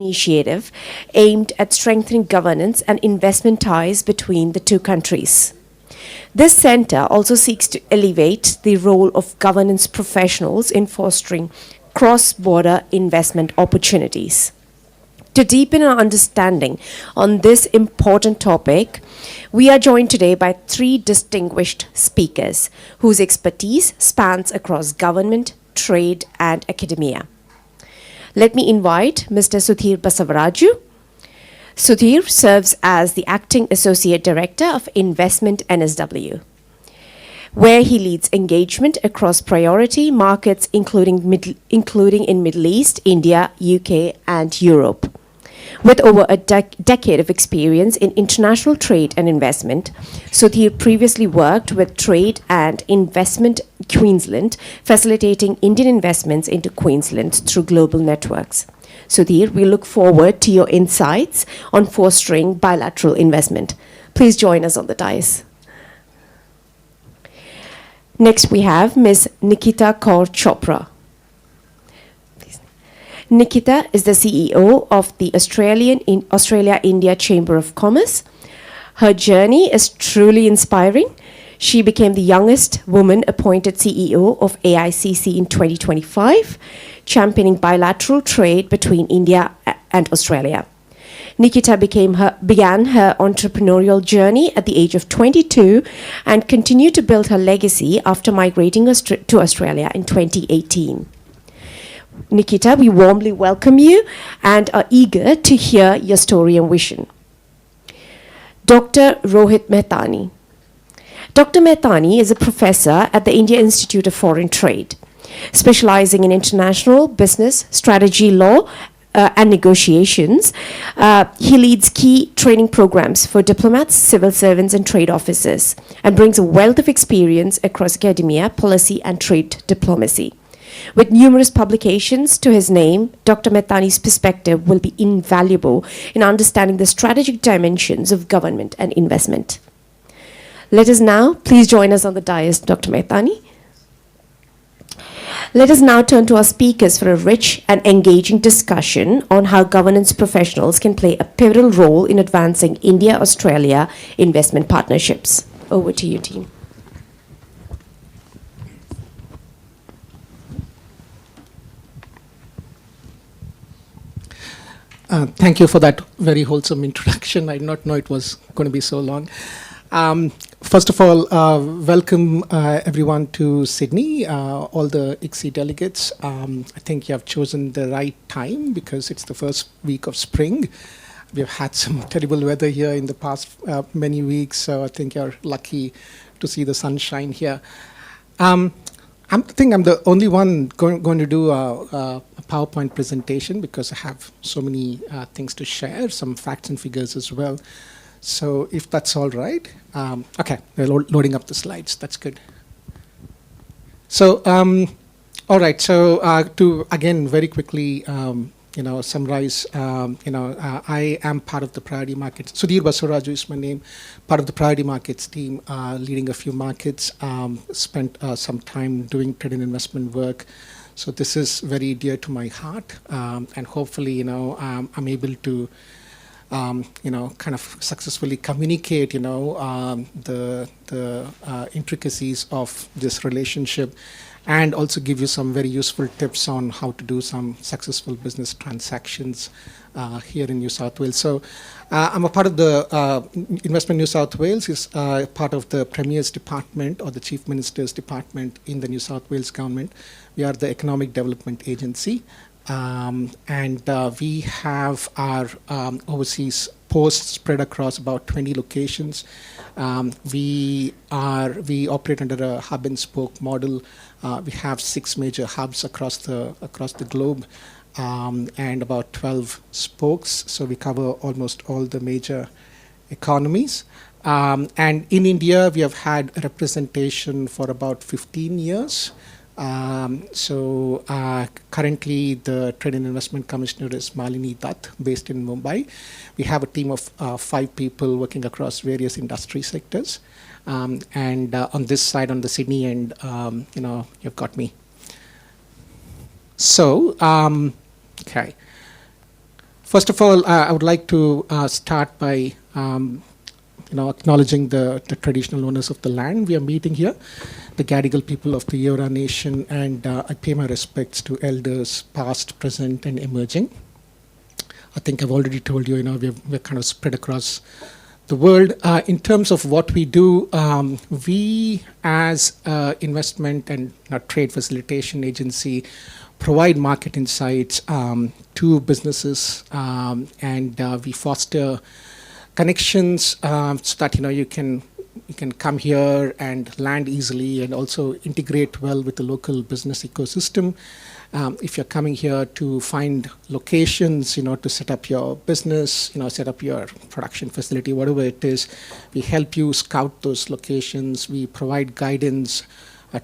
initiative aimed at strengthening governance and investment ties between the two countries. This center also seeks to elevate the role of governance professionals in fostering cross-border investment opportunities. To deepen our understanding on this important topic, we are joined today by three distinguished speakers whose expertise spans across government, trade, and academia. Let me invite Mr. Sudhir Basavaraju. Sudhir serves as the Acting Associate Director of Investment NSW, where he leads engagement across priority markets including in Middle East, India, UK, and Europe. With over a decade of experience in international trade and investment, Sudhir previously worked with Trade and Investment Queensland, facilitating Indian investments into Queensland through global networks. Sudhir, we look forward to your insights on fostering bilateral investment. Please join us on the dais. Next, we have Ms. Nikita Kaur Chopra. Nikita is the CEO of the Australia-India Chamber of Commerce. Her journey is truly inspiring. She became the youngest woman appointed CEO of AICC in 2025, championing bilateral trade between India and Australia. Nikita began her entrepreneurial journey at the age of 22 and continued to build her legacy after migrating to Australia in 2018. Nikita, we warmly welcome you and are eager to hear your story and vision. Dr. Rohit Mehtani. Dr. Mehtani is a professor at the India Institute of Foreign Trade, specializing in international business, strategy, law, and negotiations. He leads key training programs for diplomats, civil servants, and trade officers, and brings a wealth of experience across academia, policy, and trade diplomacy. With numerous publications to his name, Dr. Mehtani's perspective will be invaluable in understanding the strategic dimensions of government and investment. Let us now, please join us on the dais, Dr. Mehtani. Let us now turn to our speakers for a rich and engaging discussion on how governance professionals can play a pivotal role in advancing India-Australia investment partnerships. Over to you, team. Thank you for that very wholesome introduction. I did not know it was going to be so long. First of all, welcome everyone to Sydney, all the ICSI delegates. I think you have chosen the right time because it's the first week of spring. We've had some terrible weather here in the past many weeks, so I think you're lucky to see the sunshine here. I think I'm the only one going to do a PowerPoint presentation because I have so many things to share, some facts and figures as well. So if that's all right. Okay, we're loading up the slides. That's good. So, all right. So to, again, very quickly, summarize, I am part of the priority markets. Sudhir Basavaraju is my name, part of the priority markets team, leading a few markets, spent some time doing trade and investment work. So this is very dear to my heart, and hopefully, I'm able to, kind of successfully communicate, the intricacies of this relationship, and also give you some very useful tips on how to do some successful business transactions here in New South Wales. So I'm a part of the Investment New South Wales, is part of the Premier's Department or the Chief Minister's Department in the New South Wales government. We are the Economic Development Agency. And we have our overseas posts spread across about 20 locations. We operate under a hub and spoke model. We have 6 major hubs across the globe, and about 12 spokes. So we cover almost all the major economies. And in India, we have had representation for about 15 years. Currently the Trade and Investment Commissioner is Malini Dutt, based in Mumbai. We have a team of 5 people working across various industry sectors. And on this side, on the Sydney end, you've got me. So, okay. First of all, I would like to start by acknowledging the traditional owners of the land we are meeting here, the Gadigal people of the Eora Nation, and I pay my respects to elders past, present, and emerging. I think I've already told you, we're kind of spread across the world. In terms of what we do, we as investment and trade facilitation agency provide market insights to businesses, and we foster connections so that you can come here and land easily and also integrate well with the local business ecosystem. If you're coming here to find locations, to set up your business, set up your production facility, whatever it is, we help you scout those locations. We provide guidance,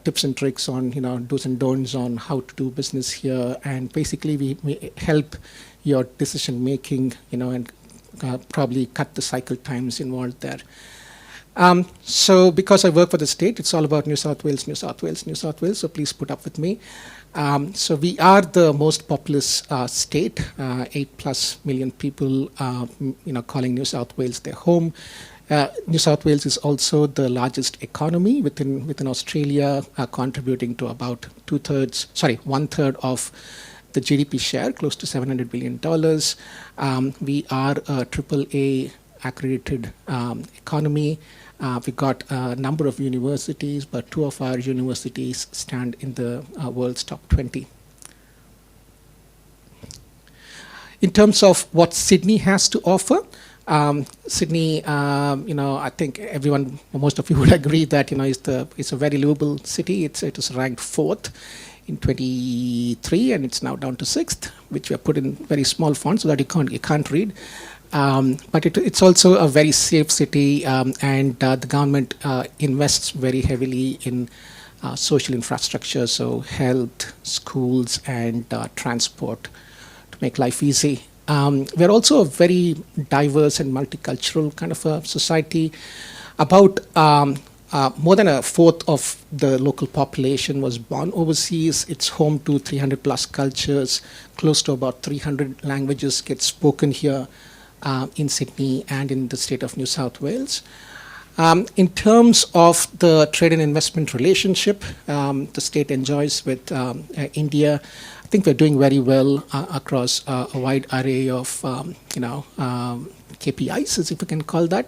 tips and tricks on, do's and don'ts on how to do business here. And basically we help your decision making, and probably cut the cycle times involved there. So because I work for the state, it's all about New South Wales, New South Wales, New South Wales, so please put up with me. So we are the most populous state, 8+ million people, calling New South Wales their home. New South Wales is also the largest economy within Australia, contributing to about 1/3 of the GDP share, close to $700 billion. We are a AAA accredited economy. We got a number of universities, but 2 of our universities stand in the world's top 20. In terms of what Sydney has to offer, Sydney, I think most of you would agree that it's a very livable city. It is ranked 4th in 23, and it's now down to 6th, which we have put in very small font so that you can't read. But it's also a very safe city, and the government invests very heavily in social infrastructure, so health, schools, and transport to make life easy. We're also a very diverse and multicultural kind of a society. About more than 1/4 of the local population was born overseas. It's home to 300+ cultures. Close to about 300 languages get spoken here in Sydney and in the state of New South Wales. In terms of the trade and investment relationship the state enjoys with India, I think we're doing very well across a wide array of KPIs, as if we can call that.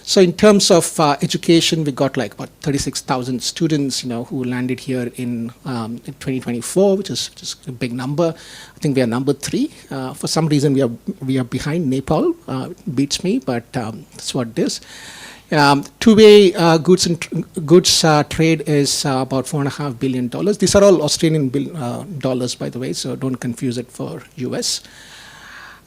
So in terms of education, we got like about 36,000 students, who landed here in 2024, which is just a big number. I think we are number 3. For some reason, we are behind Nepal. Beats me, but that's what it is. Two-way goods trade is about $4.5 billion. These are all Australian dollars, by the way, so don't confuse it for US.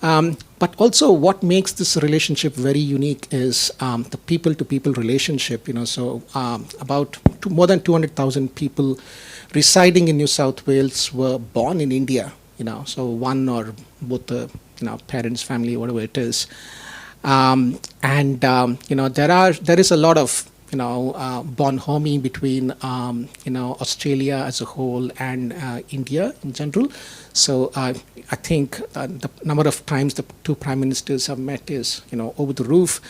But also what makes this relationship very unique is the people-to-people relationship. So about more than 200,000 people residing in New South Wales were born in India. So one or both the parents, family, whatever it is. There is a lot of bonhomie between Australia as a whole and India in general. So I think the number of times the 2 prime ministers have met is over the roof.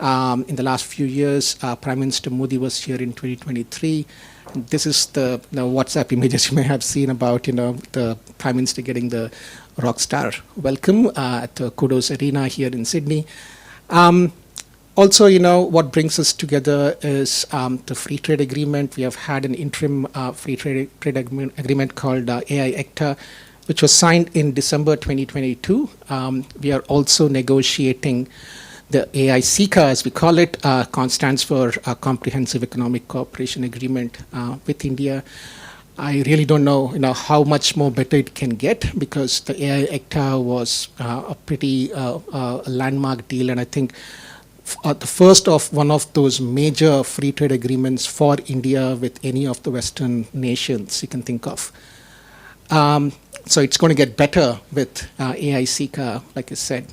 In the last few years, Prime Minister Modi was here in 2023. This is the WhatsApp images you may have seen about the Prime Minister getting the rockstar welcome at the Kudos Arena here in Sydney. Also, what brings us together is the free trade agreement. We have had an interim free trade agreement called AI ECTA, which was signed in December 2022. We are also negotiating the AI CECA, as we call it, stands for Comprehensive Economic Cooperation Agreement with India. I really don't know, how much more better it can get, because the AI ECTA was a pretty landmark deal, and I think the first of one of those major free trade agreements for India with any of the Western nations you can think of. So it's going to get better with AI CECA, like I said.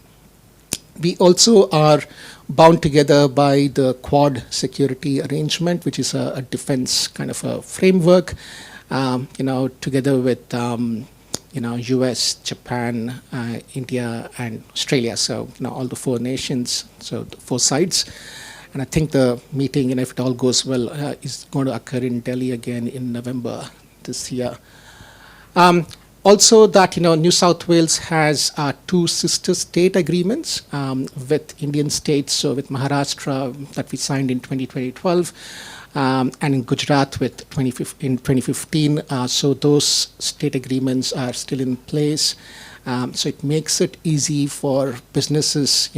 We also are bound together by the Quad security arrangement, which is a defense kind of a framework, together with US, Japan, India, and Australia. So all the 4 nations, so the 4 sides. And I think the meeting, if it all goes well, is going to occur in Delhi again in November this year. Also, that New South Wales has 2 sister state agreements with Indian states. So with Maharashtra that we signed in 2012, and in Gujarat with in 2015. So those state agreements are still in place. So it makes it easy for businesses,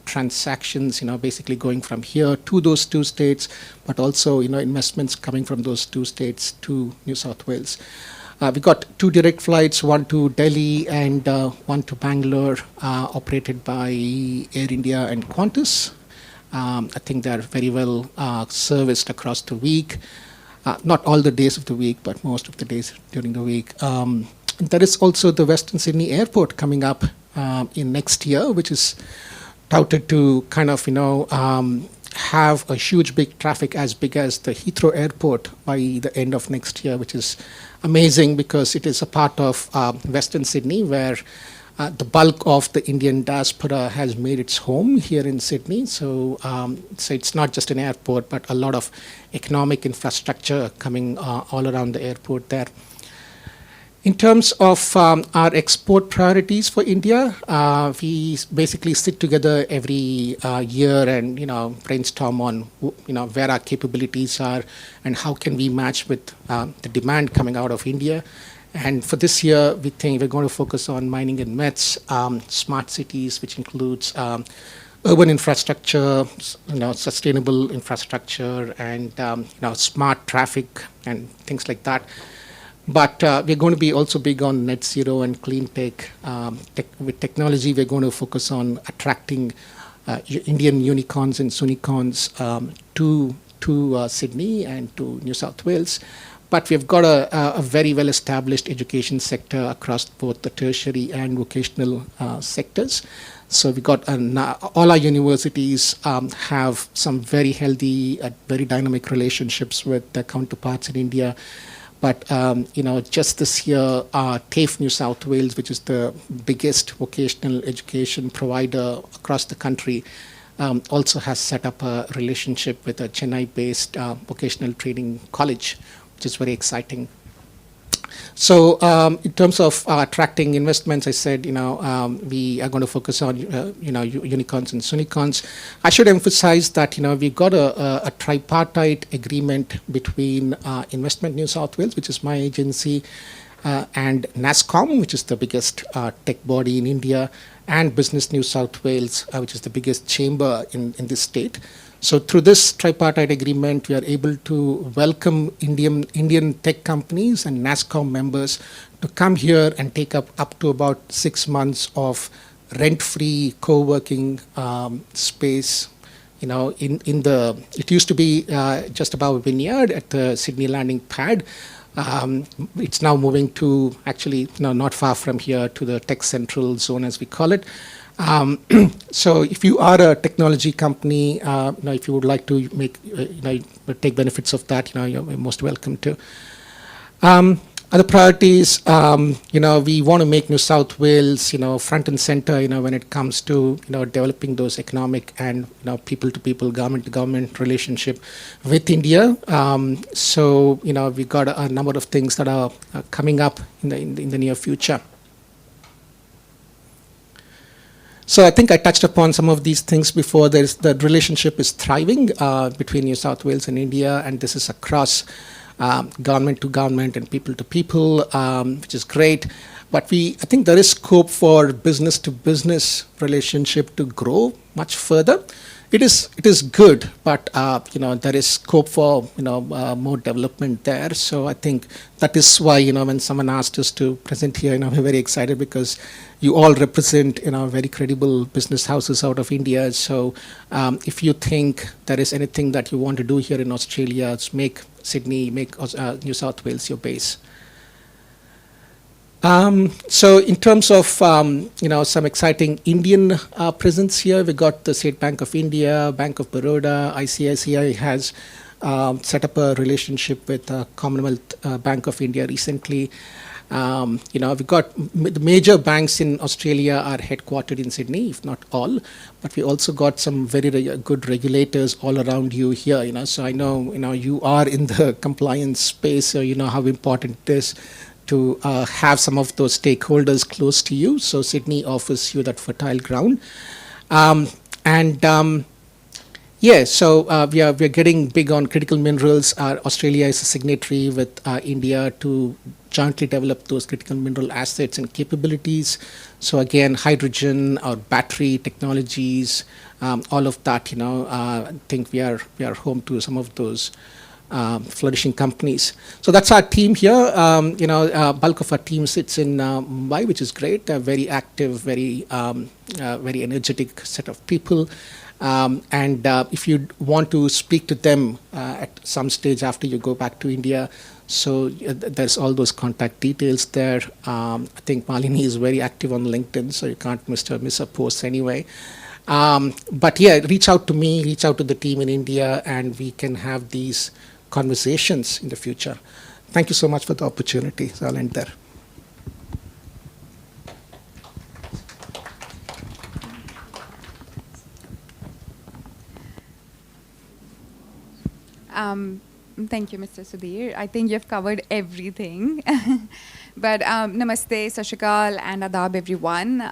transactions, basically going from here to those 2 states, but also, investments coming from those 2 states to New South Wales. We got 2 direct flights, one to Delhi and one to Bangalore, operated by Air India and Qantas. I think they're very well serviced across the week. Not all the days of the week, but most of the days during the week. There is also the Western Sydney Airport coming up in next year, which is touted to kind of, have a huge big traffic as big as the Heathrow Airport by the end of next year, which is amazing because it is a part of Western Sydney where the bulk of the Indian diaspora has made its home here in Sydney. So, so it's not just an airport, but a lot of economic infrastructure coming all around the airport there. In terms of our export priorities for India, we basically sit together every year and brainstorm on where our capabilities are and how can we match with the demand coming out of India. And for this year, we think we're going to focus on mining and mets, smart cities, which includes urban infrastructure, sustainable infrastructure, and smart traffic and things like that. But we're going to be also big on net zero and clean tech. With technology, we're going to focus on attracting Indian unicorns and sunicorns to Sydney and to New South Wales. But we've got a very well-established education sector across both the tertiary and vocational sectors. So we got all our universities have some very healthy, very dynamic relationships with their counterparts in India. But just this year, TAFE New South Wales, which is the biggest vocational education provider across the country, also has set up a relationship with a Chennai-based vocational training college, which is very exciting. So in terms of attracting investments, I said, we are going to focus on, unicorns and sunicorns. I should emphasize that, we've got a tripartite agreement between Investment New South Wales, which is my agency, and NASSCOM, which is the biggest tech body in India, and Business New South Wales, which is the biggest chamber in this state. So through this tripartite agreement, we are able to welcome Indian tech companies and NASSCOM members to come here and take up to about 6 months of rent-free co-working space. In the, it used to be just above Vineyard at the Sydney Landing Pad. It's now moving to actually not far from here to the Tech Central zone, as we call it. So if you are a technology company, if you would like to make, take benefits of that, you're most welcome to. Other priorities, we want to make New South Wales, front and center, when it comes to, developing those economic and, people-to-people, government-to-government relationship with India. So, we've got a number of things that are coming up in the near future. So I think I touched upon some of these things before. The relationship is thriving between New South Wales and India, and this is across government to government and people to people, which is great. But I think there is scope for business to business relationship to grow much further. It is good, but there is scope for more development there. So I think that is why when someone asked us to present here, we're very excited because you all represent very credible business houses out of India. So if you think there is anything that you want to do here in Australia, make Sydney, make New South Wales your base. So in terms of some exciting Indian presence here, we got the State Bank of India, Bank of Baroda, ICICI has set up a relationship with Commonwealth Bank of India recently. We've got the major banks in Australia are headquartered in Sydney, if not all, but we also got some very good regulators all around you here. So I know you are in the compliance space, so you know how important it is to have some of those stakeholders close to you. So Sydney offers you that fertile ground, and yeah, so we're getting big on critical minerals. Australia is a signatory with India to jointly develop those critical mineral assets and capabilities. So again, hydrogen or battery technologies, all of that. I think we are home to some of those flourishing companies. So that's our team here. Bulk of our team sits in Mumbai, which is great. A very active, very energetic set of people. And if you want to speak to them at some stage after you go back to India, so there's all those contact details there. I think Malini is very active on LinkedIn, so you can't miss her posts anyway. But yeah, reach out to me, reach out to the team in India, and we can have these conversations in the future. Thank you so much for the opportunity. So I'll end there. Thank you, Mr. Sudhir. I think you've covered everything. But namaste, sashikal, and adab, everyone.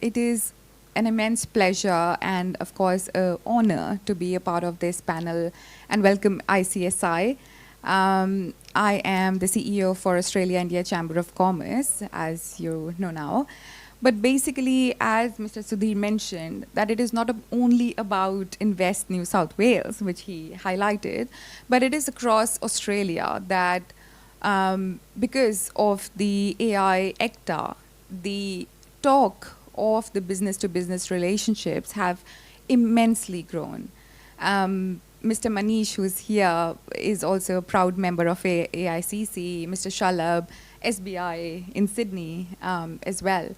It is an immense pleasure and, of course, an honor to be a part of this panel and welcome ICSI. I am the CEO for Australia India Chamber of Commerce, as you know now. But basically, as Mr. Sudhir mentioned, that it is not only about Invest New South Wales, which he highlighted, but it is across Australia that because of the AI ECTA, the talk of the business-to-business relationships have immensely grown. Mr. Manish, who's here, is also a proud member of AICC, Mr. Shalab, SBI in Sydney as well.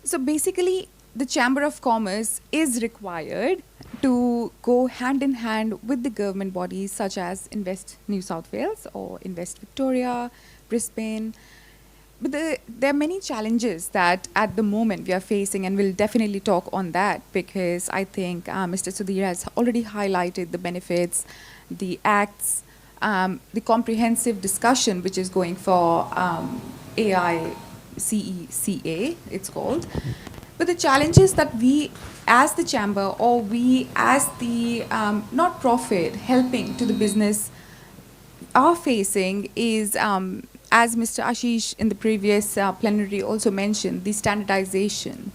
So basically, the Chamber of Commerce is required to go hand in hand with the government bodies such as Invest New South Wales or Invest Victoria, Brisbane. But there are many challenges that at the moment we are facing, and we'll definitely talk on that because I think Mr. Sudhir has already highlighted the benefits, the acts, the comprehensive discussion which is going for AI CECA, it's called. But the challenges that we as the chamber or we as the not-profit helping to the business are facing is, as Mr. Ashish in the previous plenary also mentioned, the standardization,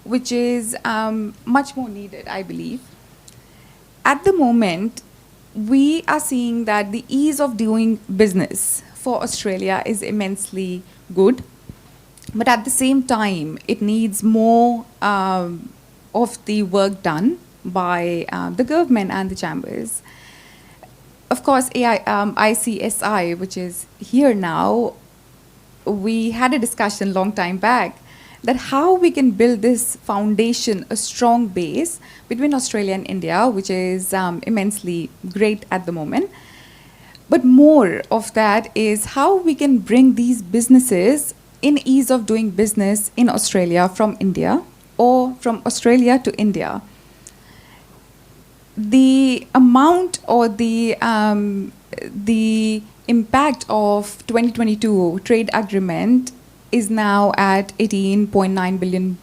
which is much more needed, I believe. At the moment, we are seeing that the ease of doing business for Australia is immensely good. But at the same time, it needs more of the work done by the government and the chambers. Of course, ICSI, which is here now, we had a discussion long time back that how we can build this foundation, a strong base between Australia and India, which is immensely great at the moment. But more of that is how we can bring these businesses in ease of doing business in Australia from India or from Australia to India. The amount or the impact of 2022 trade agreement is now at $18.9 billion,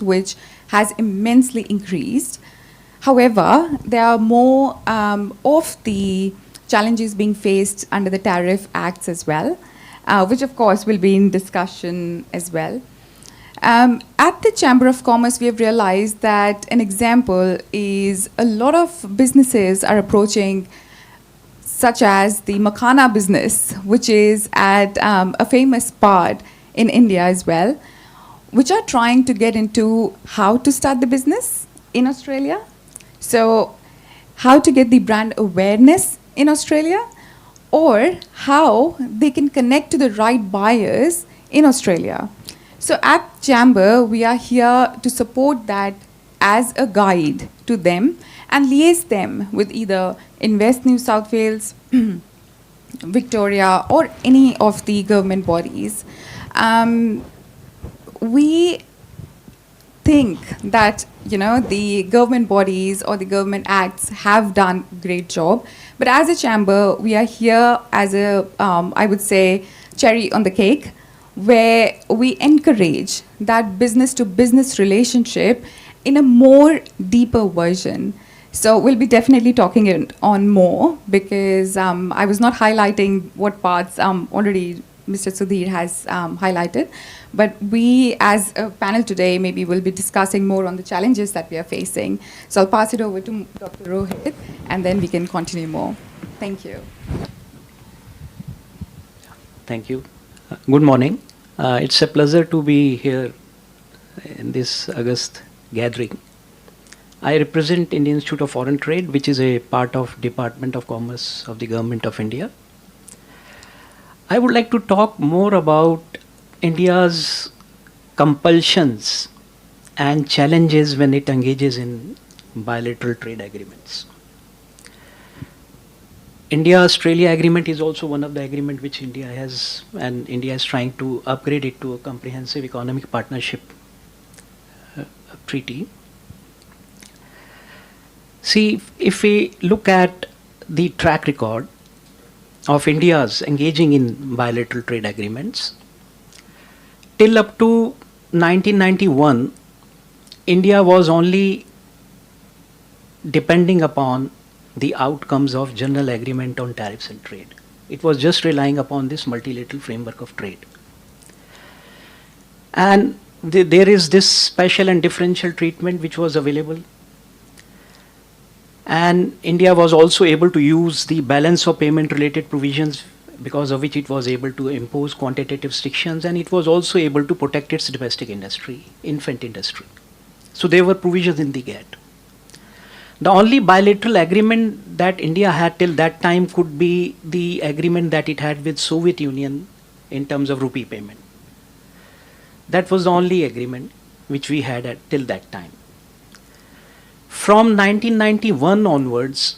which has immensely increased. However, there are more of the challenges being faced under the tariff acts as well, which of course will be in discussion as well. At the Chamber of Commerce, we have realized that an example is a lot of businesses are approaching, such as the Makhana business, which is at a famous part in India as well, which are trying to get into how to start the business in Australia. So how to get the brand awareness in Australia, or how they can connect to the right buyers in Australia. So at Chamber, we are here to support that as a guide to them and liaise them with either Invest New South Wales, Victoria or any of the government bodies, um, we think that the government bodies or the government acts have done great job, but as a chamber we are here as a I would say cherry on the cake, where we encourage that business to business relationship in a more deeper version. So we'll be definitely talking it on more, because I was not highlighting what parts already Mr. Sudhir has highlighted. But we, as a panel today, maybe will be discussing more on the challenges that we are facing. So I'll pass it over to Dr. Rohit, and then we can continue more. Thank you. Thank you. Good morning. It's a pleasure to be here in this August gathering. I represent Indian Institute of Foreign Trade, which is a part of Department of Commerce of the Government of India. I would like to talk more about India's compulsions and challenges when it engages in bilateral trade agreements. India-Australia agreement is also one of the agreement which India has, and India is trying to upgrade it to a comprehensive economic partnership treaty. See, if we look at the track record of India's engaging in bilateral trade agreements, till up to 1991, India was only depending upon the outcomes of general agreement on tariffs and trade. It was just relying upon this multilateral framework of trade. And there is this special and differential treatment which was available. And India was also able to use the balance of payment related provisions, because of which it was able to impose quantitative restrictions, and it was also able to protect its domestic industry, infant industry. So there were provisions in the GATT. The only bilateral agreement that India had till that time could be the agreement that it had with Soviet Union in terms of rupee payment. That was the only agreement which we had till that time. From 1991 onwards,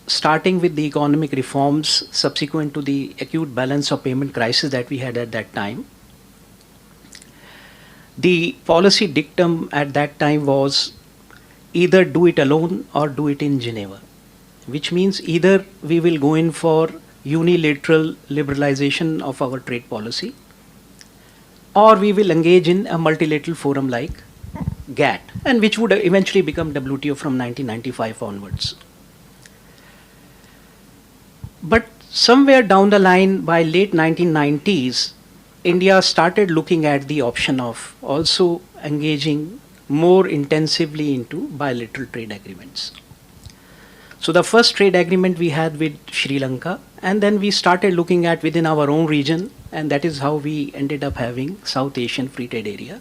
starting with the economic reforms subsequent to the acute balance of payment crisis that we had at that time, the policy dictum at that time was either do it alone or do it in Geneva, which means either we will go in for unilateral liberalization of our trade policy, or we will engage in a multilateral forum like GATT, and which would eventually become WTO from 1995 onwards. But somewhere down the line, by late 1990s, India started looking at the option of also engaging more intensively into bilateral trade agreements. So the first trade agreement we had with Sri Lanka, and then we started looking at within our own region, and that is how we ended up having South Asian Free Trade Area.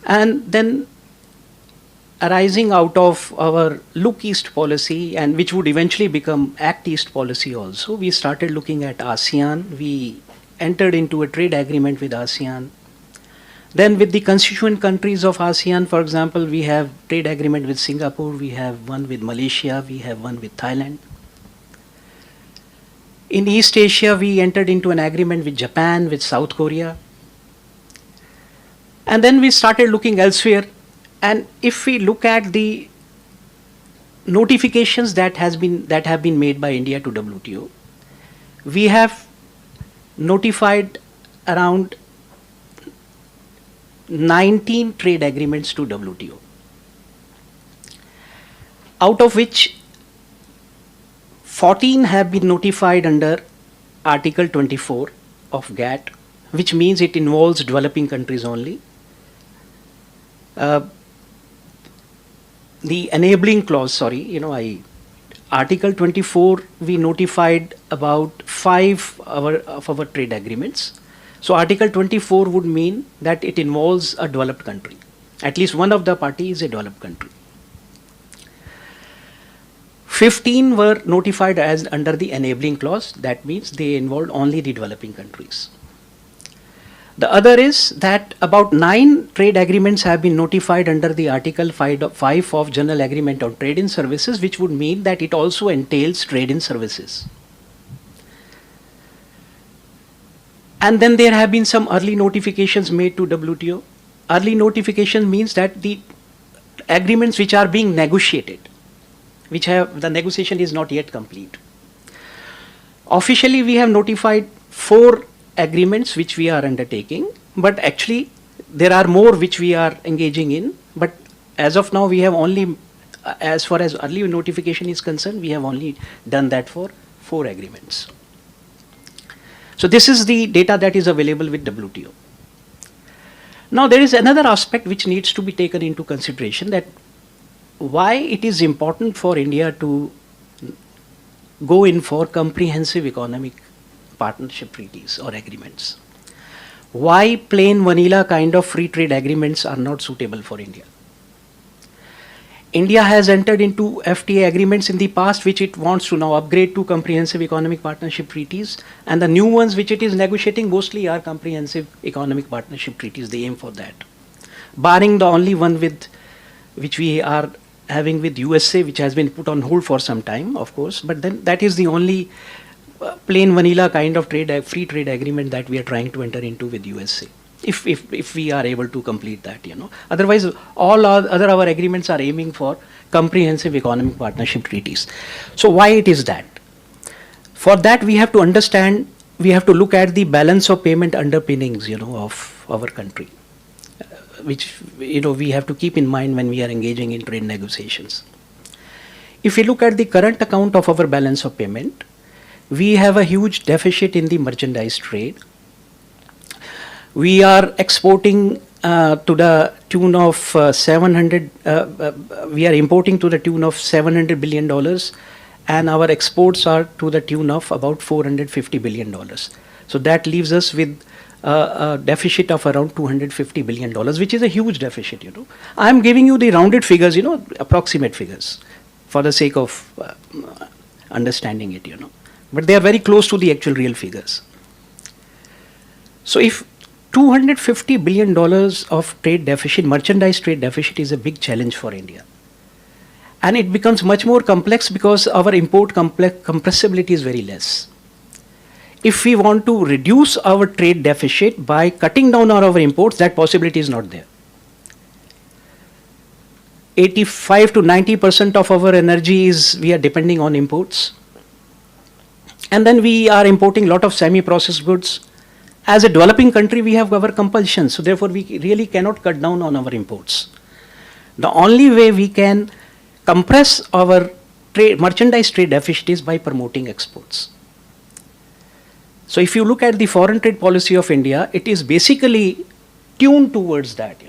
And then arising out of our Look East policy, and which would eventually become Act East policy also, we started looking at ASEAN. We entered into a trade agreement with ASEAN. Then with the constituent countries of ASEAN, for example, we have trade agreement with Singapore, we have one with Malaysia, we have one with Thailand. In East Asia, we entered into an agreement with Japan, with South Korea. And then we started looking elsewhere. And if we look at the notifications that have been made by India to WTO, we have notified around 19 trade agreements to WTO, out of which 14 have been notified under Article 24 of GATT, which means it involves developing countries only. The enabling clause, Article 24, we notified about 5 of our trade agreements. So Article 24 would mean that it involves a developed country. At least one of the parties is a developed country. 15 were notified as under the enabling clause. That means they involved only the developing countries. The other is that about 9 trade agreements have been notified under the Article 5 of General Agreement on Trade in Services, which would mean that it also entails trade in services. And then there have been some early notifications made to WTO. Early notification means that the agreements which are being negotiated, the negotiation is not yet complete. Officially, we have notified 4 agreements which we are undertaking, but actually there are more which we are engaging in. But as of now, we have only, as far as early notification is concerned, we have only done that for 4 agreements. So this is the data that is available with WTO. Now there is another aspect which needs to be taken into consideration, that why it is important for India to go in for comprehensive economic partnership treaties or agreements. Why plain vanilla kind of free trade agreements are not suitable for India. India has entered into FTA agreements in the past which it wants to now upgrade to comprehensive economic partnership treaties, and the new ones which it is negotiating mostly are comprehensive economic partnership treaties. They aim for that. Barring the only one which we are having with USA, which has been put on hold for some time, of course, but then that is the only plain vanilla kind of free trade agreement that we are trying to enter into with USA. If we are able to complete that, Otherwise, all our agreements are aiming for comprehensive economic partnership treaties. So why it is that? For that, we have to understand, we have to look at the balance of payment underpinnings, of our country, which, we have to keep in mind when we are engaging in trade negotiations. If we look at the current account of our balance of payment, we have a huge deficit in the merchandise trade. We are exporting to the tune of we are importing to the tune of $700 billion, and our exports are to the tune of about $450 billion. So that leaves us with a deficit of around $250 billion, which is a huge deficit, I am giving you the rounded figures, approximate figures, for the sake of understanding it, But they are very close to the actual real figures. So if $250 billion of trade deficit, merchandise trade deficit, is a big challenge for India. And it becomes much more complex because our import compressibility is very less. If we want to reduce our trade deficit by cutting down on our imports, that possibility is not there. 85 to 90% of our energy we are depending on imports. And then we are importing a lot of semi-processed goods. As a developing country, we have our compulsions, so therefore we really cannot cut down on our imports. The only way we can compress our merchandise trade deficit is by promoting exports. So if you look at the foreign trade policy of India, it is basically tuned towards that,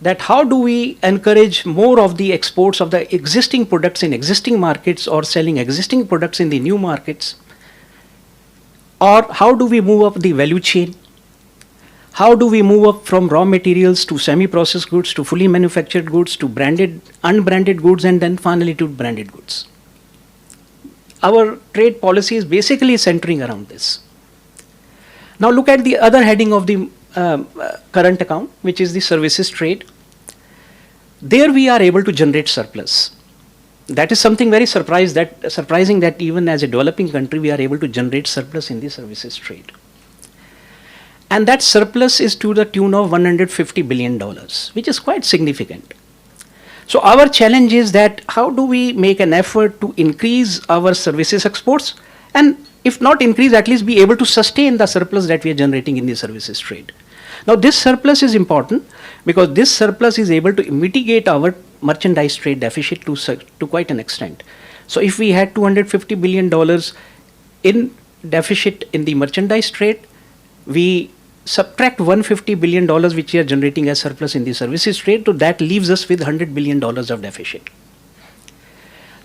that how do we encourage more of the exports of the existing products in existing markets, or selling existing products in the new markets, or how do we move up the value chain? How do we move up from raw materials to semi-processed goods, to fully manufactured goods, to branded, unbranded goods, and then finally to branded goods? Our trade policy is basically centering around this. Now look at the other heading of the current account, which is the services trade. There we are able to generate surplus. That is something very surprising that even as a developing country, we are able to generate surplus in the services trade. And that surplus is to the tune of $150 billion, which is quite significant. So our challenge is that how do we make an effort to increase our services exports, and if not increase, at least be able to sustain the surplus that we are generating in the services trade. Now this surplus is important because this surplus is able to mitigate our merchandise trade deficit to quite an extent. So if we had $250 billion in deficit in the merchandise trade, we subtract $150 billion which we are generating as surplus in the services trade, so that leaves us with $100 billion of deficit.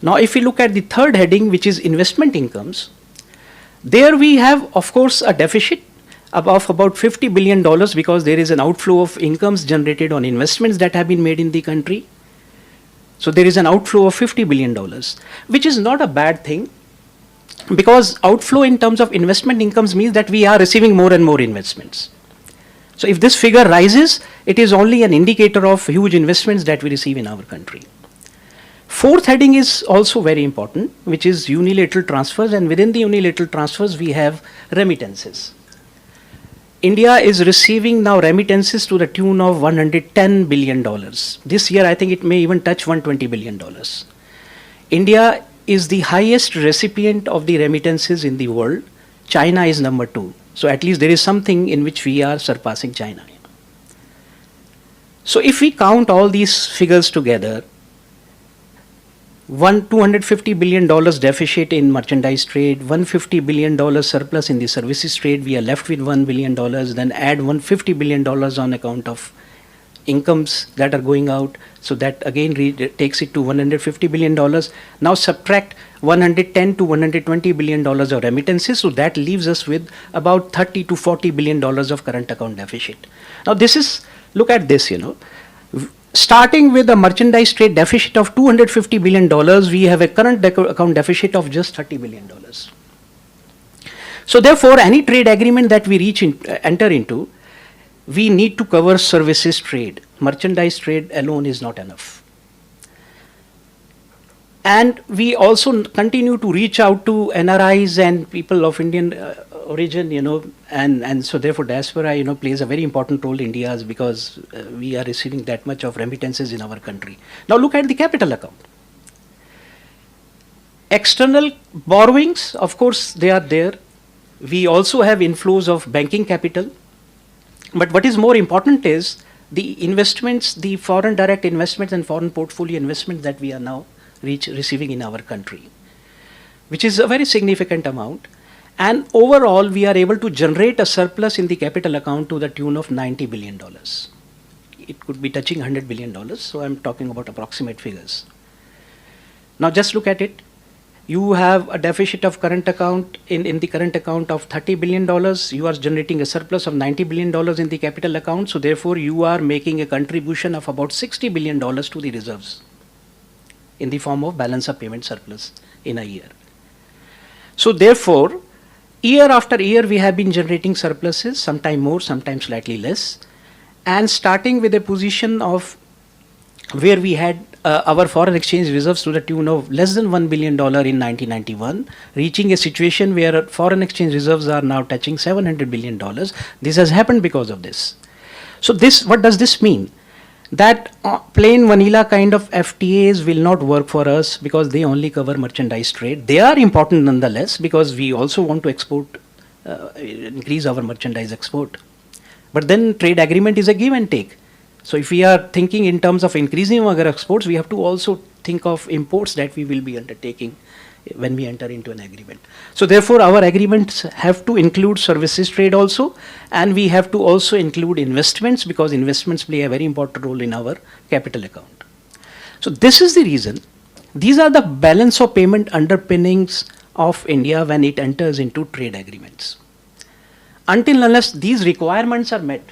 Now if we look at the third heading, which is investment incomes, there we have of course a deficit of about $50 billion because there is an outflow of incomes generated on investments that have been made in the country. So there is an outflow of $50 billion, which is not a bad thing, because outflow in terms of investment incomes means that we are receiving more and more investments. So if this figure rises, it is only an indicator of huge investments that we receive in our country. Fourth heading is also very important, which is unilateral transfers, and within the unilateral transfers we have remittances. India is receiving now remittances to the tune of $110 billion. This year I think it may even touch $120 billion. India is the highest recipient of the remittances in the world. China is number 2. So at least there is something in which we are surpassing China. So if we count all these figures together, $250 billion deficit in merchandise trade, $150 billion surplus in the services trade, we are left with $1 billion, then add $150 billion on account of incomes that are going out, so that again takes it to $150 billion. Now subtract $110 to $120 billion of remittances, so that leaves us with about $30 to $40 billion of current account deficit. Now this is, look at this, starting with a merchandise trade deficit of $250 billion, we have a current account deficit of just $30 billion. So therefore, any trade agreement that we enter into, we need to cover services trade. Merchandise trade alone is not enough. And we also continue to reach out to NRIs and people of Indian origin, and so therefore diaspora, plays a very important role in India's, because we are receiving that much of remittances in our country. Now look at the capital account. External borrowings, of course, they are there. We also have inflows of banking capital. But what is more important is the investments, the foreign direct investments and foreign portfolio investments that we are now receiving in our country, which is a very significant amount. And overall, we are able to generate a surplus in the capital account to the tune of $90 billion. It could be touching $100 billion, so I'm talking about approximate figures. Now just look at it. You have a deficit of current account in the current account of $30 billion. You are generating a surplus of $90 billion in the capital account. So therefore, you are making a contribution of about $60 billion to the reserves in the form of balance of payment surplus in a year. So therefore, year after year, we have been generating surpluses, sometime more, sometimes slightly less. And starting with a position of where we had our foreign exchange reserves to the tune of less than $1 billion in 1991, reaching a situation where foreign exchange reserves are now touching $700 billion. This has happened because of this. So what does this mean? That plain vanilla kind of FTAs will not work for us because they only cover merchandise trade. They are important nonetheless, because we also want to export, increase our merchandise export. But then trade agreement is a give and take. So if we are thinking in terms of increasing our exports, we have to also think of imports that we will be undertaking when we enter into an agreement. So therefore, our agreements have to include services trade also, and we have to also include investments, because investments play a very important role in our capital account. So this is the reason. These are the balance of payment underpinnings of India when it enters into trade agreements. Until and unless these requirements are met,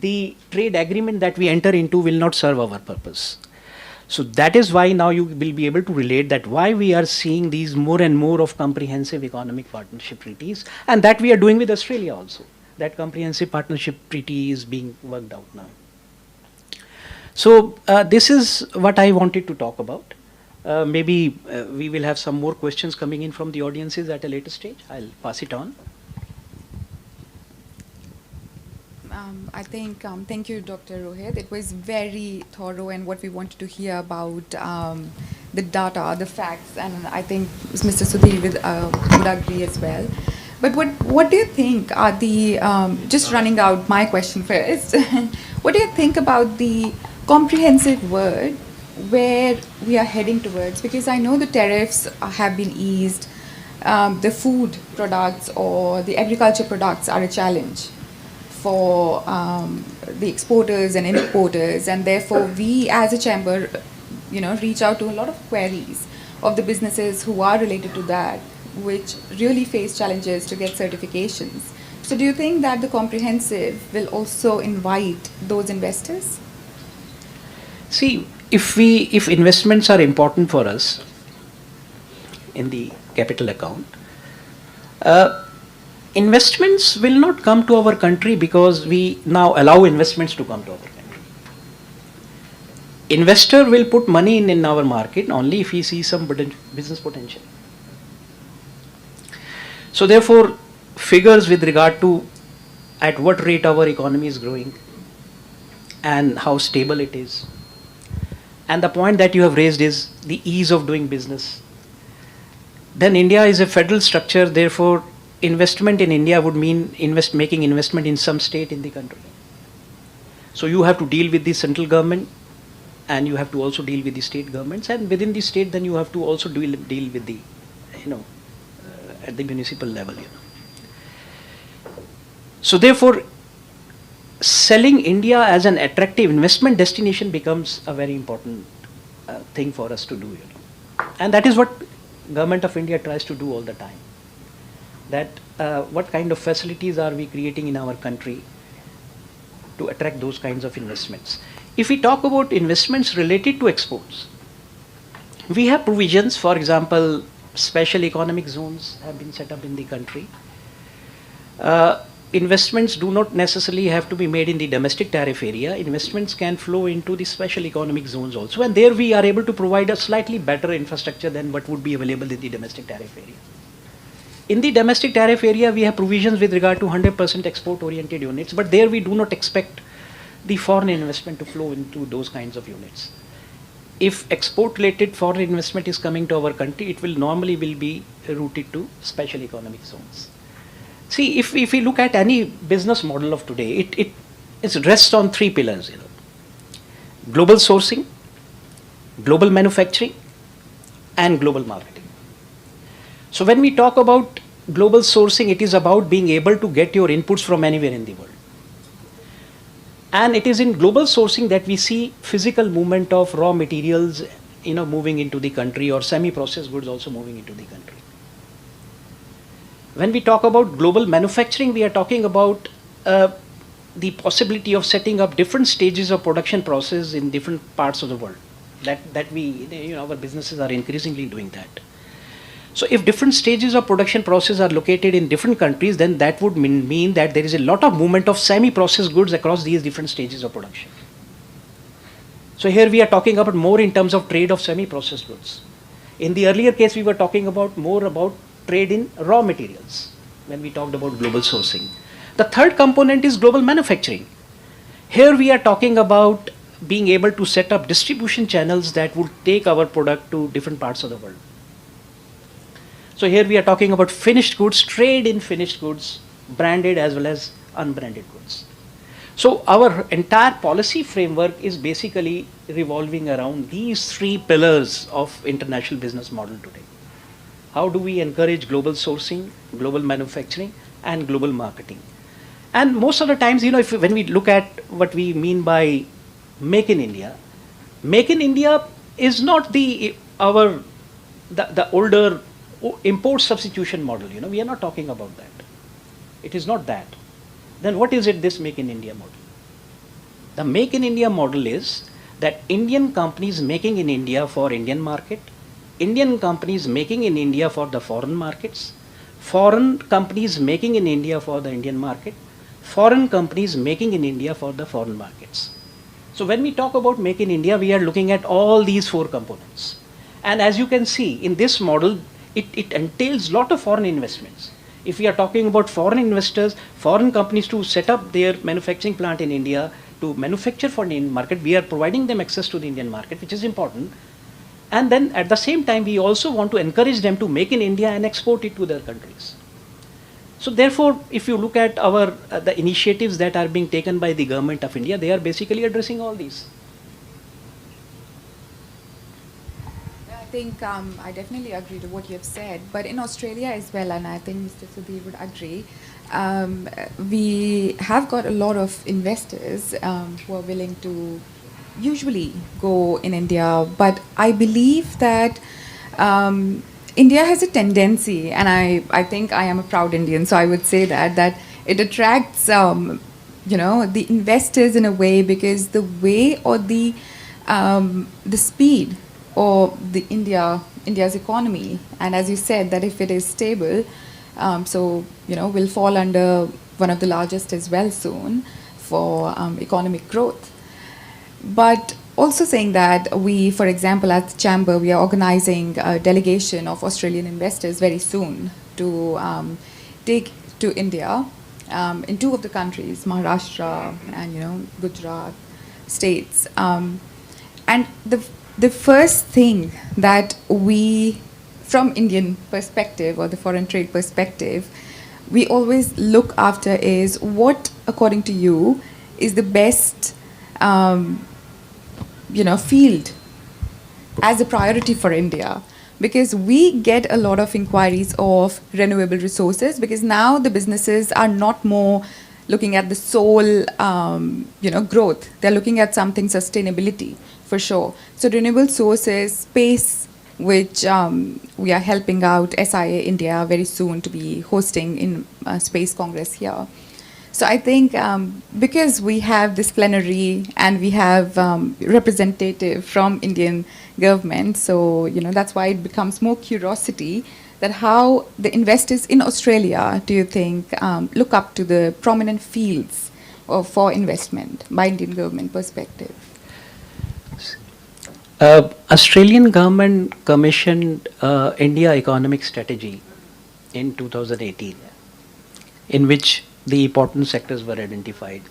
the trade agreement that we enter into will not serve our purpose. So that is why now you will be able to relate that why we are seeing these more and more of comprehensive economic partnership treaties, and that we are doing with Australia also. That comprehensive partnership treaty is being worked out now. So this is what I wanted to talk about. Maybe we will have some more questions coming in from the audiences at a later stage. I'll pass it on. I think, thank you, Dr. Rohit. It was very thorough, and what we wanted to hear about the data, the facts, and I think Mr. Sudhir would agree as well. But what do you think are the, just running out my question first, what do you think about the comprehensive word where we are heading towards? Because I know the tariffs have been eased, the food products or the agriculture products are a challenge for the exporters and importers, and therefore we as a chamber, reach out to a lot of queries of the businesses who are related to that, which really face challenges to get certifications. So do you think that the comprehensive will also invite those investors? See, if investments are important for us in the capital account, Investments will not come to our country because we now allow investments to come to our country. Investor will put money in our market only if he sees some business potential. So therefore, figures with regard to at what rate our economy is growing and how stable it is. And the point that you have raised is the ease of doing business. Then India is a federal structure, therefore investment in India would mean making investment in some state in the country. So you have to deal with the central government, and you have to also deal with the state governments, and within the state then you have to also deal with the, at the municipal level. So therefore, selling India as an attractive investment destination becomes a very important thing for us to do. And that is what Government of India tries to do all the time. That what kind of facilities are we creating in our country to attract those kinds of investments. If we talk about investments related to exports, we have provisions. For example, special economic zones have been set up in the country. Investments do not necessarily have to be made in the domestic tariff area. Investments can flow into the special economic zones also, and there we are able to provide a slightly better infrastructure than what would be available in the domestic tariff area. In the domestic tariff area, we have provisions with regard to 100% export-oriented units, but there we do not expect the foreign investment to flow into those kinds of units. If export-related foreign investment is coming to our country, it will normally be routed to special economic zones. See, if we look at any business model of today, it rests on three pillars. Global sourcing, global manufacturing, and global marketing. So when we talk about global sourcing, it is about being able to get your inputs from anywhere in the world. And it is in global sourcing that we see physical movement of raw materials, moving into the country, or semi-processed goods also moving into the country. When we talk about global manufacturing, we are talking about the possibility of setting up different stages of production process in different parts of the world. That we, our businesses are increasingly doing that. So if different stages of production process are located in different countries, then that would mean that there is a lot of movement of semi-processed goods across these different stages of production. So here we are talking about more in terms of trade of semi-processed goods. In the earlier case, we were talking about more about trade in raw materials when we talked about global sourcing. The third component is global manufacturing. Here we are talking about being able to set up distribution channels that would take our product to different parts of the world. So here we are talking about finished goods, trade in finished goods, branded as well as unbranded goods. So our entire policy framework is basically revolving around these three pillars of international business model today. How do we encourage global sourcing, global manufacturing, and global marketing? And most of the times, when we look at what we mean by Make in India is not the older import substitution model. We are not talking about that. It is not that. Then what is it, this Make in India model? The Make in India model is that Indian companies making in India for Indian market, Indian companies making in India for the foreign markets, foreign companies making in India for the Indian market, foreign companies making in India for the foreign markets. So when we talk about Make in India, we are looking at all these four components. And as you can see, in this model, it entails a lot of foreign investments. If we are talking about foreign investors, foreign companies to set up their manufacturing plant in India, to manufacture for the Indian market, we are providing them access to the Indian market, which is important. And then at the same time, we also want to encourage them to make in India and export it to their countries. So therefore, if you look at the initiatives that are being taken by the Government of India, they are basically addressing all these. I think I definitely agree to what you have said, but in Australia as well, and I think Mr. Sudhir would agree, we have got a lot of investors who are willing to usually go in India, but I believe that India has a tendency, and I think I am a proud Indian, so I would say that it attracts the investors in a way, because the way or the speed or the India's economy, and as you said, that if it is stable, So, we'll fall under one of the largest as well soon for economic growth. But also saying that we, for example, at the Chamber, we are organizing a delegation of Australian investors very soon to take to India in two of the countries, Maharashtra and Gujarat states. And the first thing that we, from Indian perspective or the foreign trade perspective, we always look after is what, according to you, is the best field as a priority for India, because we get a lot of inquiries of renewable resources, because now the businesses are not more looking at the sole growth. They're looking at something sustainability for sure. So renewable sources, space, which we are helping out SIA India very soon to be hosting in Space Congress here. So I think because we have this plenary and we have representative from Indian government, so that's why it becomes more curiosity that how the investors in Australia, do you think, look up to the prominent fields for investment by Indian government perspective? Australian government commissioned India Economic Strategy in 2018, in which the important sectors were identified.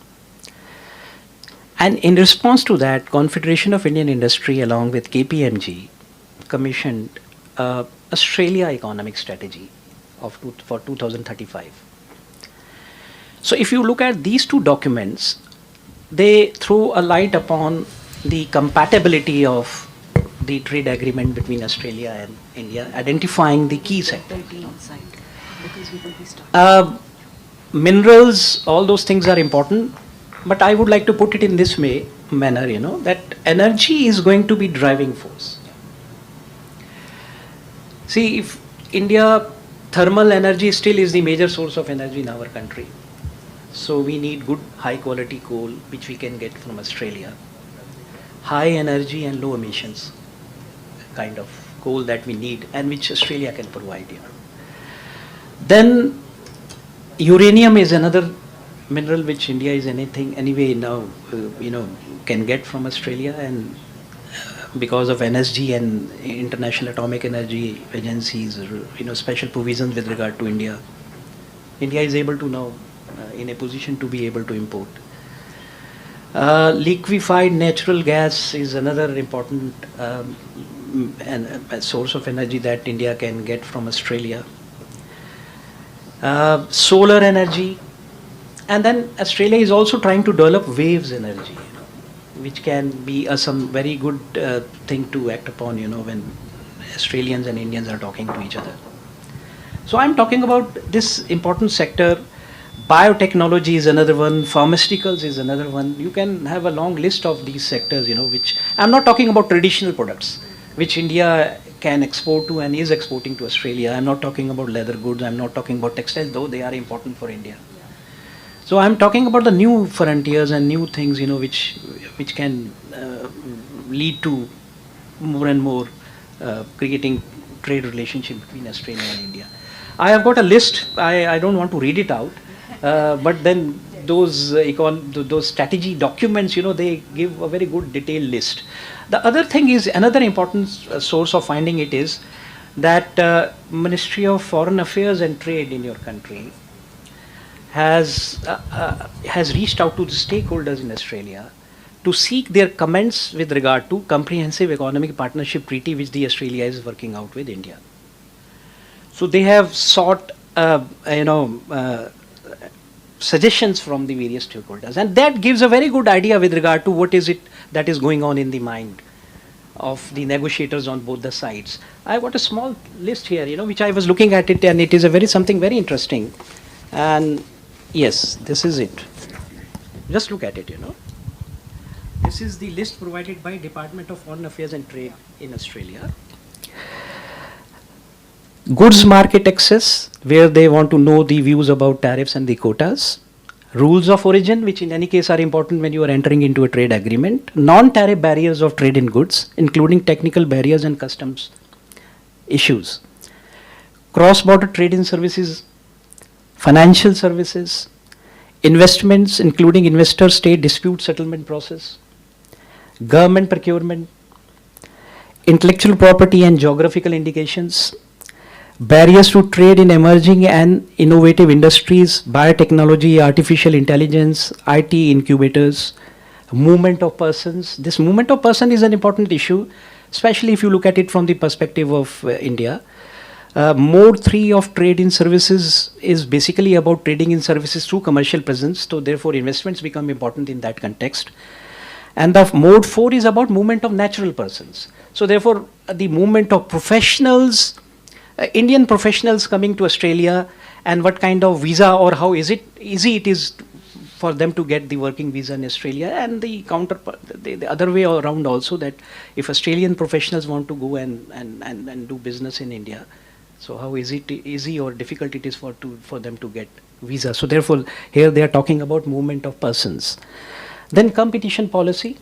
And in response to that, Confederation of Indian Industry along with KPMG commissioned Australia Economic Strategy for 2035. So if you look at these two documents, they throw a light upon the compatibility of the trade agreement between Australia and India, identifying the key sectors. Minerals, all those things are important, but I would like to put it in this manner, that energy is going to be driving force. See, if India, thermal energy still is the major source of energy in our country. So we need good high quality coal, which we can get from Australia. High energy and low emissions kind of coal that we need and which Australia can provide. Then uranium is another mineral which India is anyway now can get from Australia, and because of NSG and International Atomic Energy Agency's special provisions with regard to India is able to now in a position to be able to import. Liquefied natural gas is another important a source of energy that India can get from Australia. Solar energy, and then Australia is also trying to develop waves energy, which can be some very good thing to act upon, when Australians and Indians are talking to each other. So I'm talking about this important sector. Biotechnology is another one, pharmaceuticals is another one. You can have a long list of these sectors, which I'm not talking about traditional products, which India can export to and is exporting to Australia. I'm not talking about leather goods, I'm not talking about textiles, though they are important for India. So I'm talking about the new frontiers and new things, which can lead to more and more creating trade relationship between Australia and India. I have got a list, I don't want to read it out, but then those strategy documents, they give a very good detailed list. The other thing is, another important source of finding it is that Ministry of Foreign Affairs and Trade in your country has reached out to the stakeholders in Australia to seek their comments with regard to comprehensive economic partnership treaty which the Australia is working out with India. So they have sought suggestions from the various stakeholders, and that gives a very good idea with regard to what is it that is going on in the mind of the negotiators on both the sides. I got a small list here, which I was looking at it, and it is something very interesting. And yes, this is it. Just look at it, This is the list provided by Department of Foreign Affairs and Trade in Australia. Goods market access, where they want to know the views about tariffs and the quotas. Rules of origin, which in any case are important when you are entering into a trade agreement. Non-tariff barriers of trade in goods, including technical barriers and customs issues. Cross-border trade in services financial services, investments including investor-state dispute settlement process, government procurement, intellectual property and geographical indications, barriers to trade in emerging and innovative industries, biotechnology, artificial intelligence, IT incubators, movement of persons. This movement of person is an important issue, especially if you look at it from the perspective of India. Mode 3 of trade in services is basically about trading in services through commercial presence, so therefore investments become important in that context. And the mode 4 is about movement of natural persons. So therefore the movement of professionals, Indian professionals coming to Australia, and what kind of visa or how easy it is for them to get the working visa in Australia, and the other way around also, that if Australian professionals want to go and do business in India, so how easy or difficult it is for them to get visa. So therefore here they are talking about movement of persons. Then competition policy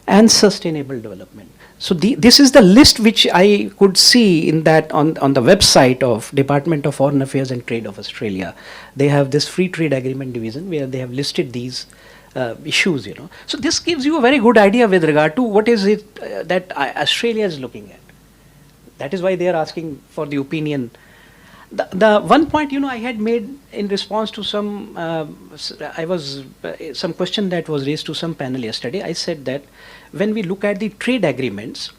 and sustainable development. So this is the list which I could see in that on the website of Department of Foreign Affairs and Trade of Australia. They have this free trade agreement division where they have listed these issues, you know. So this gives you a very good idea with regard to what is it that Australia is looking at. That is why they are asking for the opinion. The one point, you know, I had made in response to some some question that was raised to some panel yesterday. I said that when we look at the trade agreements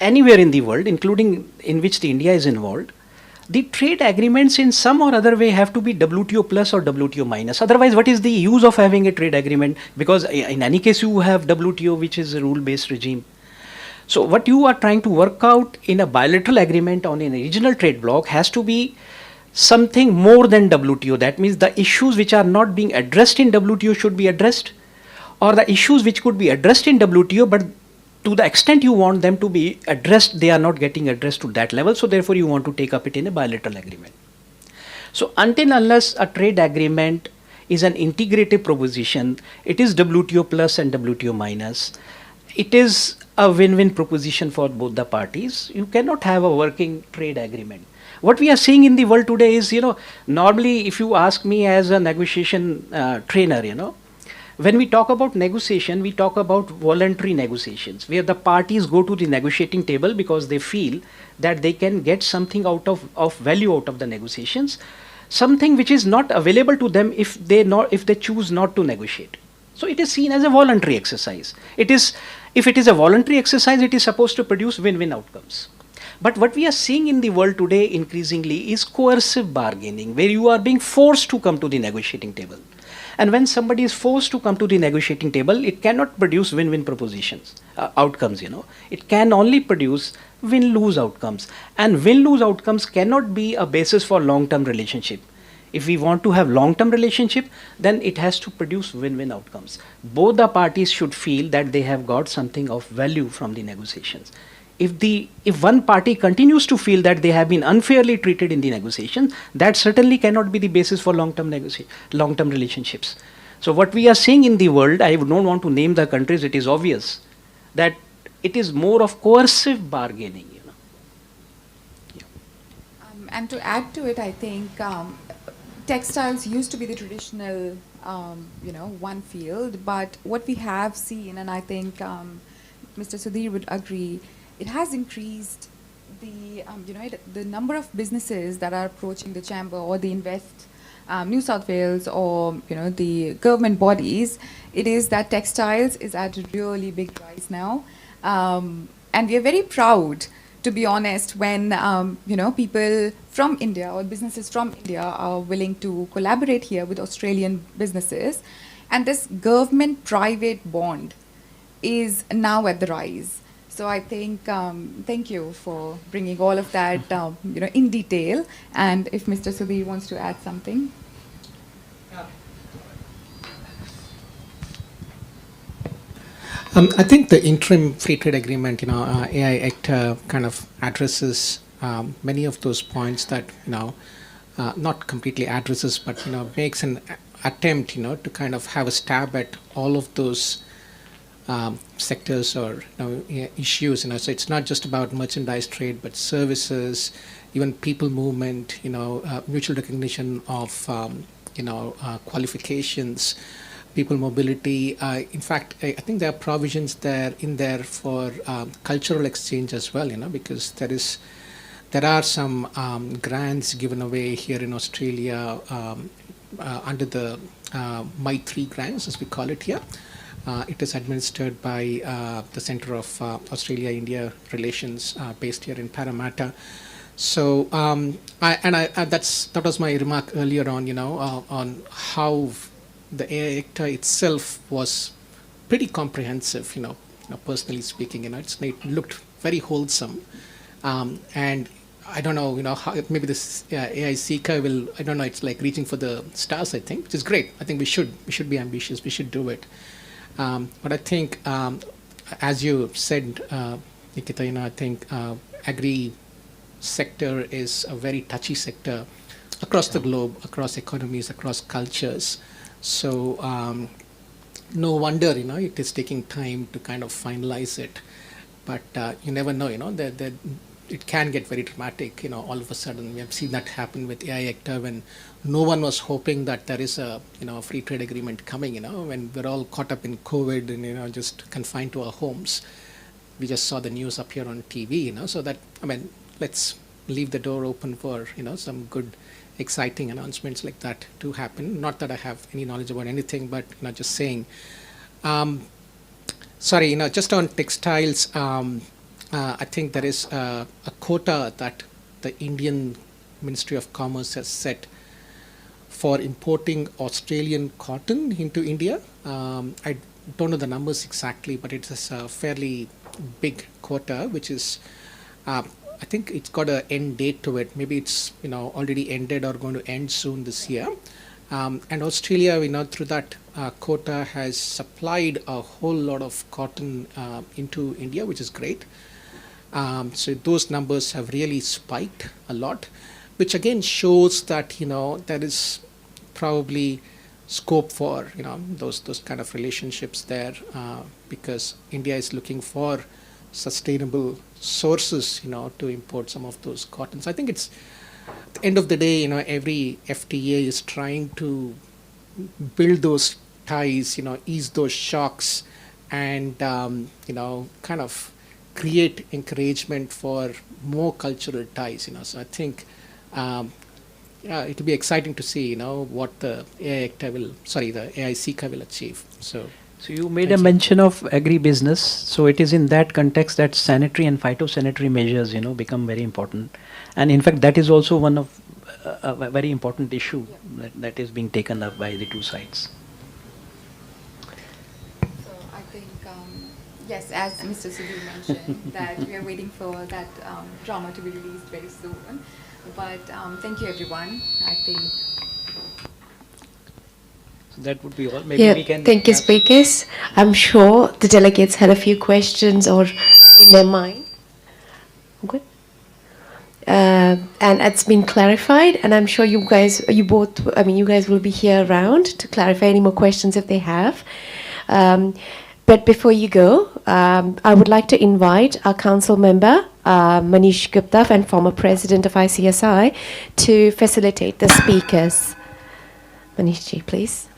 anywhere in the world, including in which the India is involved, the trade agreements in some or other way have to be WTO plus or WTO minus. Otherwise, what is the use of having a trade agreement? Because in any case, you have WTO, which is a rule-based regime. So what you are trying to work out in a bilateral agreement on a regional trade bloc has to be something more than WTO. That means the issues which are not being addressed in WTO should be addressed, or the issues which could be addressed in WTO, but to the extent you want them to be addressed, they are not getting addressed to that level. So therefore you want to take up it in a bilateral agreement. So until unless a trade agreement is an integrated proposition, it is WTO plus and WTO minus. It is a win-win proposition for both the parties. You cannot have a working trade agreement. What we are seeing in the world today is, you know, normally if you ask me as a negotiation trainer, you know, when we talk about negotiation, we talk about voluntary negotiations, where the parties go to the negotiating table because they feel that they can get something out of value out of the negotiations, something which is not available to them if they choose not to negotiate. So it is seen as a voluntary exercise. If it is a voluntary exercise, it is supposed to produce win-win outcomes. But what we are seeing in the world today increasingly is coercive bargaining, where you are being forced to come to the negotiating table. And when somebody is forced to come to the negotiating table, it cannot produce win-win outcomes, you know. It can only produce win-lose outcomes. And win-lose outcomes cannot be a basis for long-term relationship. If we want to have long-term relationship, then it has to produce win-win outcomes. Both the parties should feel that they have got something of value from the negotiations. If one party continues to feel that they have been unfairly treated in the negotiations, that certainly cannot be the basis for long-term relationships. So what we are seeing in the world, I don't want to name the countries, it is obvious that it is more of coercive bargaining, you know. Yeah. And to add to it, I think textiles used to be the traditional, one field, but what we have seen, and I think Mr. Sudhir would agree, it has increased the number of businesses that are approaching the chamber or the New South Wales or the government bodies. It is that textiles is at a really big price now, and we are very proud, to be honest, when people from India or businesses from India are willing to collaborate here with Australian businesses, and this government-private bond is now at the rise. So I think thank you for bringing all of that in detail. And if Mr. Sudhir wants to add something. I think the interim free trade agreement, AI Act kind of addresses many of those points that, not completely addresses, but, makes an attempt, to kind of have a stab at all of those sectors or issues. So it's not just about merchandise trade, but services, even people movement, mutual recognition of, qualifications, people mobility. In fact, I think there are provisions in there for cultural exchange as well, because there are some grants given away here in Australia under the My 3 grants, as we call it here. It is administered by the Center of Australia-India Relations based here in Parramatta. So, that was my remark earlier on, on how the AI Acta itself was pretty comprehensive, personally speaking. It looked very wholesome. And I don't know, how, maybe this AI Seeker will, I don't know, it's like reaching for the stars, I think, which is great. I think we should be ambitious. We should do it. But I think, as you said, Nikita, I think agri sector is a very touchy sector across the globe, across economies, across cultures. So no wonder, it is taking time to kind of finalize it. But you never know, that it can get very dramatic, all of a sudden. We have seen that happen with AI Acta when no one was hoping that there is a, free trade agreement coming, when we're all caught up in COVID and, just confined to our homes. We just saw the news up here on TV, so that, let's leave the door open for, some good, exciting announcements like that to happen. Not that I have any knowledge about anything, but, just saying. Sorry, just on textiles, I think there is a quota that the Indian Ministry of Commerce has set for importing Australian cotton into India. I don't know the numbers exactly, but it is a fairly big quota, which is, I think it's got an end date to it. Maybe it's already ended or going to end soon this year. And Australia, through that quota has supplied a whole lot of cotton into India, which is great. So those numbers have really spiked a lot, which again shows that there is probably scope for those kind of relationships there, because India is looking for sustainable sources to import some of those cottons. I think it's at the end of the day, every FTA is trying to build those ties, ease those shocks, and kind of create encouragement for more cultural ties. So I think it will be exciting to see what the AI Seeker will achieve. So you made a mention of agribusiness. So it is in that context that sanitary and phytosanitary measures become very important, and in fact that is also one of a very important issue that is being taken up by the two sides. So I think, yes, as Mr. Sudhir mentioned, that we are waiting for that drama to be released very soon. But thank you, everyone. I think. So that would be all. Maybe we can. Thank you, speakers. I'm sure the delegates had a few questions or in their mind. Good. And it's been clarified, and I'm sure you guys will be here around to clarify any more questions if they have. But before you go, I would like to invite our council member, Manish Gupta, and former president of ICSI, to facilitate the speakers. Manish ji, please.